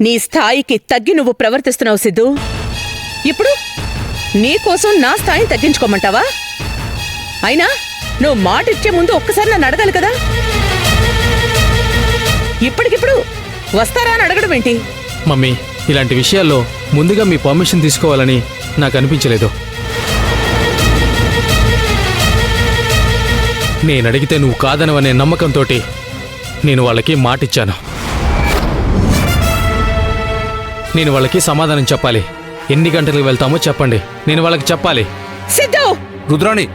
నీ స్థాయికి తగ్గి నువ్వు ప్రవర్తిస్తున్నావు సిద్ధు. ఇప్పుడు నీకోసం నా స్థాయిని తగ్గించుకోమంటావా? అయినా నువ్వు మాటిచ్చే ముందు ఒక్కసారి నన్ను అడగాలి కదా. ఇప్పటికిప్పుడు వస్తారా అని అడగడం ఏంటి? మమ్మీ, ఇలాంటి విషయాల్లో ముందుగా మీ పర్మిషన్ తీసుకోవాలని నాకు అనిపించలేదు. నేనడిగితే నువ్వు కాదనవనే నమ్మకంతో నేను వాళ్ళకి మాటిచ్చాను. నేను వాళ్ళకి సమాధానం చెప్పాలి. ఎన్ని గంటలకు వెళ్తామో చెప్పండి, నేను వాళ్ళకి చెప్పాలి. సిద్ధు! రుద్రాణి,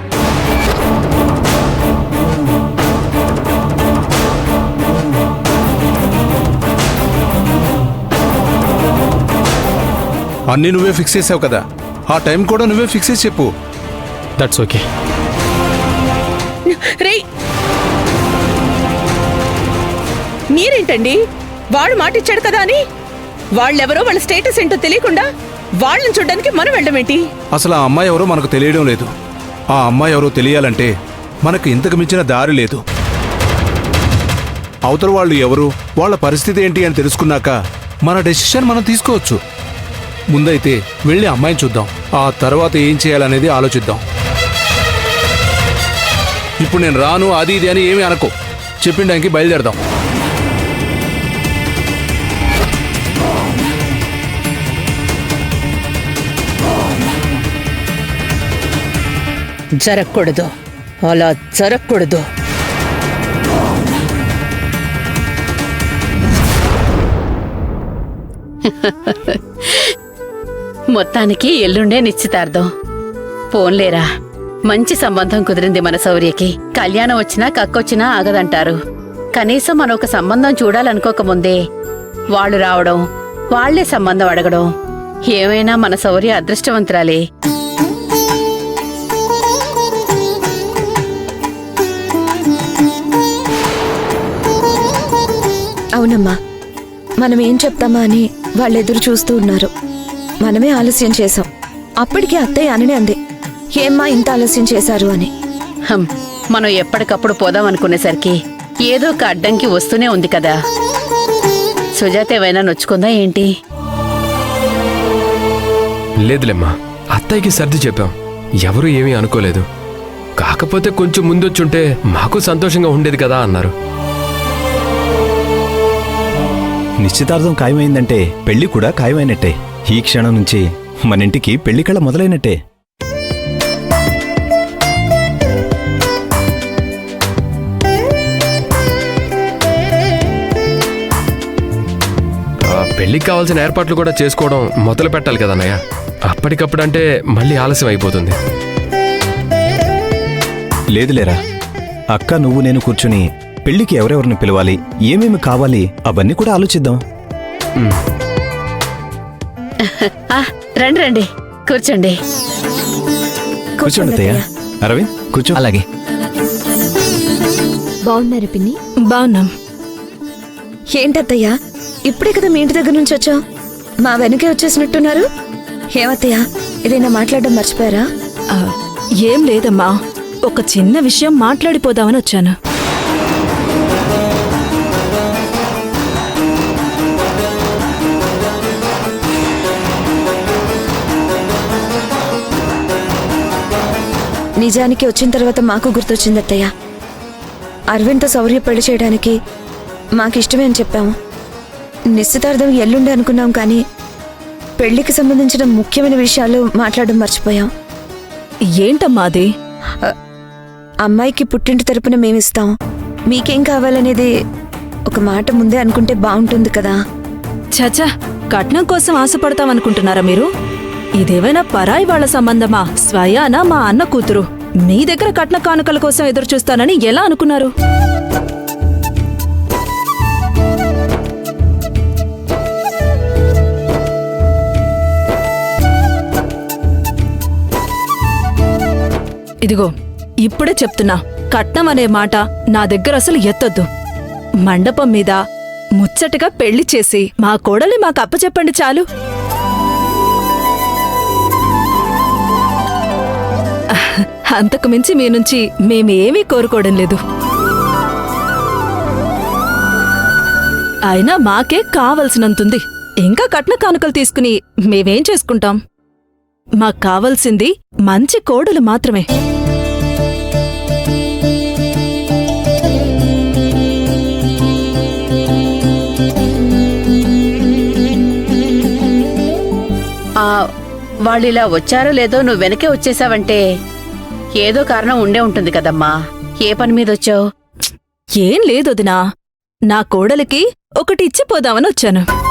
అన్నీ నువ్వే ఫిక్స్ చేసావు కదా, ఆ టైం కూడా నువ్వే ఫిక్స్ చేసి చెప్పు. That's okay. రే, మీరేంటండి వాడు మాటిచ్చాడు కదా అని వాళ్ళెవరో వాళ్ళ స్టేటస్ ఏంటో తెలియకుండా వాళ్ళని చూడడానికి మనం వెళ్ళమేంటి? అసలు ఆ అమ్మాయి ఎవరో మనకు తెలియడం లేదు. ఆ అమ్మాయి ఎవరో తెలియాలంటే మనకు ఇంతకు మించిన దారి లేదు. అవతల వాళ్ళు ఎవరు, వాళ్ళ పరిస్థితి ఏంటి అని తెలుసుకున్నాక మన డెసిషన్ మనం తీసుకోవచ్చు. ముందైతే వెళ్ళి అమ్మాయిని చూద్దాం, ఆ తర్వాత ఏం చేయాలనేది ఆలోచిద్దాం. ఇప్పుడు నేను రాను అది ఇది అని ఏమీ అనుకో, చెప్పిండానికి బయలుదేరదాం. జరగకూడదు, అలా జరగకూడదు. మొత్తానికి ఎల్లుండే నిశ్చితార్థం. పోన్లేరా, మంచి సంబంధం కుదిరింది మన శౌర్యకి. కళ్యాణం వచ్చినా కక్కొచ్చినా ఆగదంటారు. కనీసం మనం ఒక సంబంధం చూడాలనుకోకముందే వాళ్ళు రావడం, వాళ్లే సంబంధం అడగడం, ఏమైనా మన శౌర్య అదృష్టవంతురాలే. అవునమ్మా, మనం ఏం చెప్తామా అని వాళ్ళెదురు చూస్తూ ఉన్నారు. మనమే ఆలస్యం చేశాం. అప్పటికి అత్తయ్య అననే అంది, ఏమ్మా ఇంత ఆలస్యం చేశారు అని. మనం ఎప్పటికప్పుడు పోదాం అనుకునేసరికి ఏదో ఒక అడ్డంకి వస్తూనే ఉంది కదా. సుజాత ఏమైనా నొచ్చుకుందా ఏంటి? లేదులేమ్మా, అత్తయ్యకి సర్ది చెప్పాం, ఎవరూ ఏమీ అనుకోలేదు. కాకపోతే కొంచెం ముందొచ్చుంటే మాకు సంతోషంగా ఉండేది కదా అన్నారు. నిశ్చితార్థం ఖాయమైందంటే పెళ్లి కూడా ఖాయమైనట్టే. ఈ క్షణం నుంచి మన ఇంటికి పెళ్లి కళ మొదలైనట్టే. పెళ్లికి కావాల్సిన ఏర్పాట్లు కూడా చేసుకోవడం మొదలు పెట్టాలి కదన్నయ్య. అప్పటికప్పుడంటే మళ్ళీ ఆలస్యం అయిపోతుంది. లేదులేరా, అక్క నువ్వు నేను కూర్చుని పెళ్లికి ఎవరెవరిని పిలవాలి, ఏమేమి కావాలి అవన్నీ కూడా ఆలోచిద్దాం. రండి రండి, కూర్చోండి. కూర్చోండి అత్తయ్య. అరవింద్ కూర్చో. అలాగే. బాగున్నారు పిన్ని? బాగున్నాం. ఏంటత్తయ్యా, ఇప్పుడే కదా మీ ఇంటి దగ్గర నుంచి వచ్చావు, మా వెనకే వచ్చేసినట్టున్నారు. ఏమత్తయ్యా, ఏదైనా మాట్లాడడం మర్చిపోయారా? ఏం లేదమ్మా, ఒక చిన్న విషయం మాట్లాడిపోదామని వచ్చాను. నిజానికి వచ్చిన తర్వాత మాకు గుర్తొచ్చింది అత్తయ్య. అరవింద్తో శౌర్య పెళ్లి చేయడానికి మాకిష్టమే అని చెప్పాము. నిశ్చితార్థం ఎల్లుండి అనుకున్నాం, కానీ పెళ్లికి సంబంధించిన ముఖ్యమైన విషయాలు మాట్లాడడం మర్చిపోయాం. ఏంటమ్మా అది? అమ్మాయికి పుట్టింటి తరపున మేమిస్తాం, మీకేం కావాలనేది ఒక మాట ముందే అనుకుంటే బాగుంటుంది కదా. చచా, కట్నం కోసం ఆశపడతామనుకుంటున్నారా మీరు? ఇదేమైనా పరాయి వాళ్ల సంబంధమా? స్వయానా మా అన్న కూతురు. మీ దగ్గర కట్న కానుకల కోసం ఎదురు చూస్తానని ఎలా అనుకున్నారు? ఇదిగో ఇప్పుడే చెప్తున్నా, కట్నం అనే మాట నా దగ్గర అసలు ఎత్తొద్దు. మండపం మీద ముచ్చటగా పెళ్లి చేసి మా కోడలి మాకు అప్పచెప్పండి చాలు. అంతకు మించి మీ నుంచి మేమేమీ కోరుకోవడం లేదు. అయినా మాకే కావలసినంతుంది. ఇంకా కట్న కానుకలు తీసుకుని మేమేం చేసుకుంటాం? మాకు కావలసింది మంచి కోడలు మాత్రమే. వాళ్ళిలా వచ్చారో లేదో నువ్వు వెనకే వచ్చేసావంటే ఏదో కారణం ఉండే ఉంటుంది కదమ్మా. ఏ పని మీదొచ్చావు? ఏం లేదొదినా, నా కోడలికి ఒకటి ఇచ్చిపోదామని వచ్చాను.